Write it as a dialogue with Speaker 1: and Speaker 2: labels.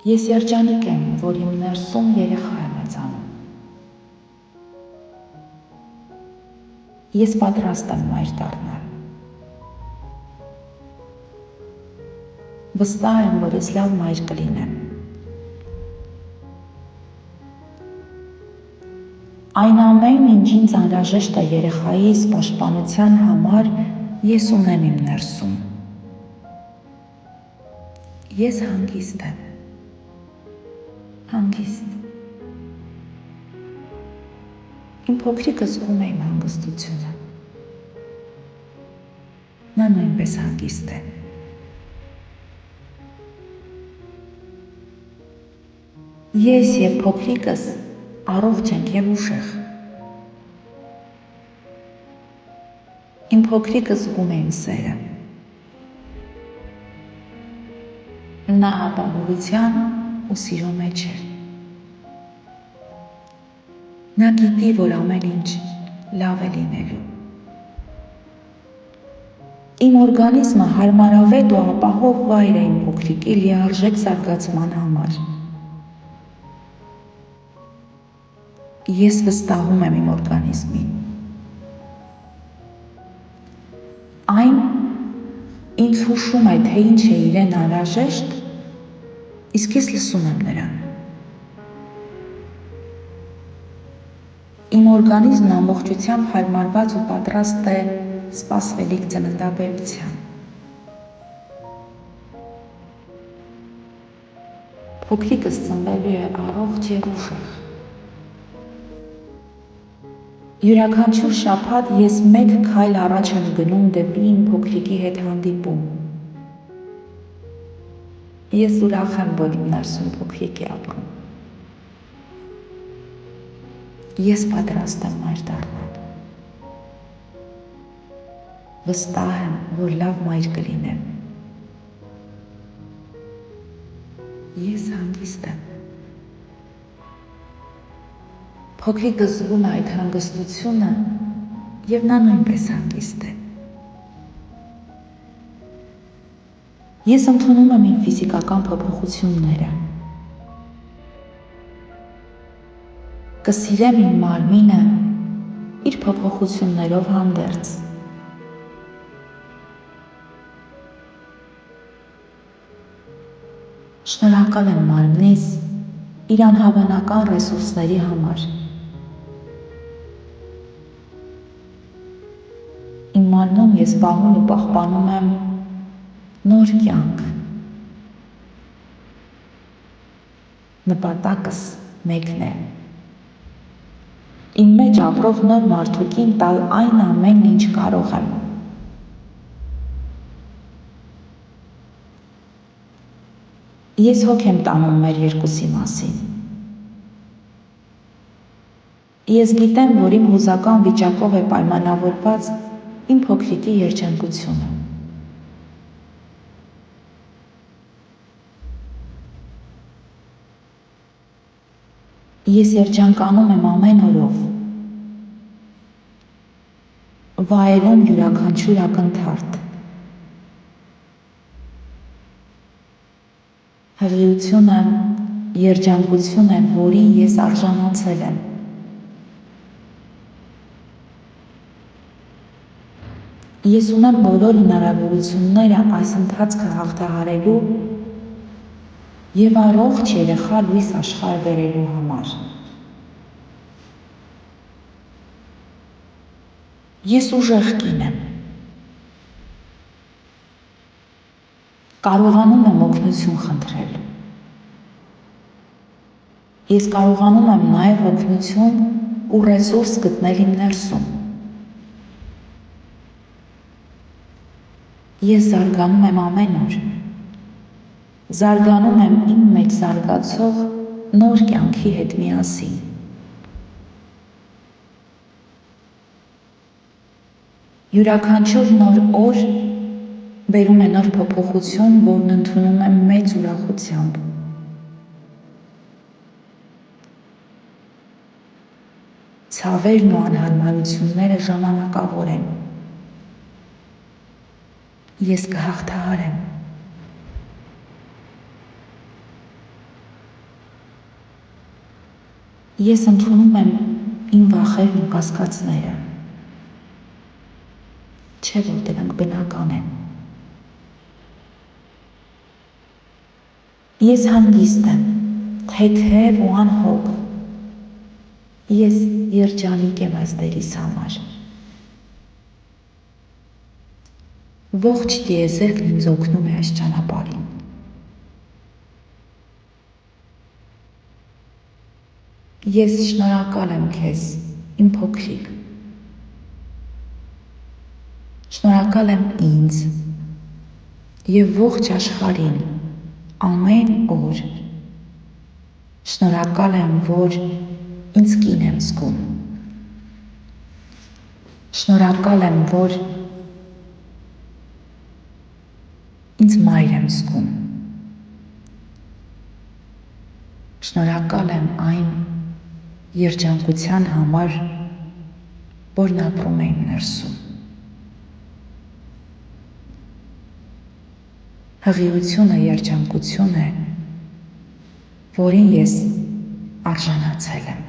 Speaker 1: Ես երջանիկ եմ, որ իմ ներսում երեխա է մեծանում։ Ես պատրաստ եմ մայր դառնալ։ Վստահ եմ, որ ես լավ մայր կլինեմ։ Այն ամենն, ինչ ինձ անհրաժեշտ է երեխայիս պաշտպանության համար, ես ունեմ իմ ներսում։ Ես հանգիստ եմ։ Հանգիստ։ Իմ փոքրիկը զգում է իմ հանգստությունը։ Նա նույնպես հանգիստ է։ Ես և փոքրիկս առողջ ենք և ուժեղ։ Իմ փոքրիկը զգում է իմ սերը։ Նա ապահովության ու սիրո մեջ է։ Նա գիտի, որ ամեն ինչ լավ է լինելու։ Իմ օրգանիզմը հարմարավետ ու ապահով վայր է իմ փոքրիկի լիարժեք զարգացման համար։ Ես վստահում եմ իմ օրգանիզմին։ Այն ինձ հուշում է, թե ինչ է իրեն անհրաժեշտ, իսկ ես լսում եմ նրան։ Իմ օրգանիզմն ամբողջությամբ հարմարված ու պատրաստ է սպասվելիք ծննդաբերության։ Փոքրիկս ծնվելու է առողջ և ուժեղ։ Յուրաքանչյուր շաբաթ ես մեկ քայլ առաջ եմ գնում դեպի իմ փոքրիկի հետ հանդիպում։ Ես ուրախ եմ, որ իմ ներսում փոքրիկ է ապրում։ Ես պատրաստ եմ մայր դառնալ։ Վստահ եմ, որ լավ մայր կլինեմ։ Ես հանգիստ եմ։ Փոքրիկս զգում է այդ հանգստությունը, և նա նույնպես հանգիստ է։ Ես ընդունում եմ իմ ֆիզիկական փոփոխությունները։ Կսիրեմ իմ մարմինը իր փոփոխություններով հանդերձ։ Շնորհակալ եմ մարմնիս իր անհավանական ռեսուրսների համար։ Իմ մարմնում ես պահում ու պահպանում եմ նոր կյանք։ Նպատակս մեկն է։ Իմ մեջ ապրող նոր մարդուկին տալ այն ամենն, ինչ կարող եմ։ Ես հոգ եմ տանում մեր երկուսի մասին։ Ես գիտեմ, որ իմ հուզական վիճակով է պայմանավորված իմ փոքրիկի երջանկությունը։ Ես երջանկանում եմ ամեն օրով, վայելում յուրաքանչյուր ակնթարթ։ Հղիությունը երջանկություն է, որին ես արժանացել եմ։ Ես ունեմ բոլոր հնարավորությունները այս ընթացքը հաղթահարելու և առողջ երեխա լույս աշխարհ բերելու համար։ Ես ուժեղ կին եմ։ Կարողանում եմ օգնություն խնդրել։ Ես կարողանում եմ նաև օգնություն ու ռեսուրս գտնել իմ ներսում։ Ես զարգանում եմ ամեն օր։ Զարգանում եմ իմ մեջ զարգացող նոր կյանքի հետ միասին։ Յուրաքանչյուր նոր օր բերում է նոր փոփոխություն, որն ընդունում եմ մեծ ուրախությամբ։ Ցավերն ու անհարմարությունները ժամանակավոր են։ Ես կհաղթահարեմ։ Ես ընդունում եմ իմ վախերն ու կասկածները, չէ՞ որ դրանք բնական են։ Ես հանգիստ եմ, թեթև ու անհոգ։ Ես երջանիկ եմ ազդերիս համար։ Ողջ տիեզերքն ինձ օգնում է այս ճանապարհին։ Ես շնորհակալ եմ քեզ, իմ փոքրիկ։ Շնորհակալ եմ ինձ և ողջ աշխարհին ամեն օր։ Շնորհակալ եմ, որ ինձ կին եմ զգում։ Շնորհակալ եմ, որ ինձ մայր եմ զգում։ Շնորհակալ եմ այն երջանկության համար, որն ապրում է իմ ներսում։ Հղիությունը երջանկություն է, որին ես արժանացել եմ։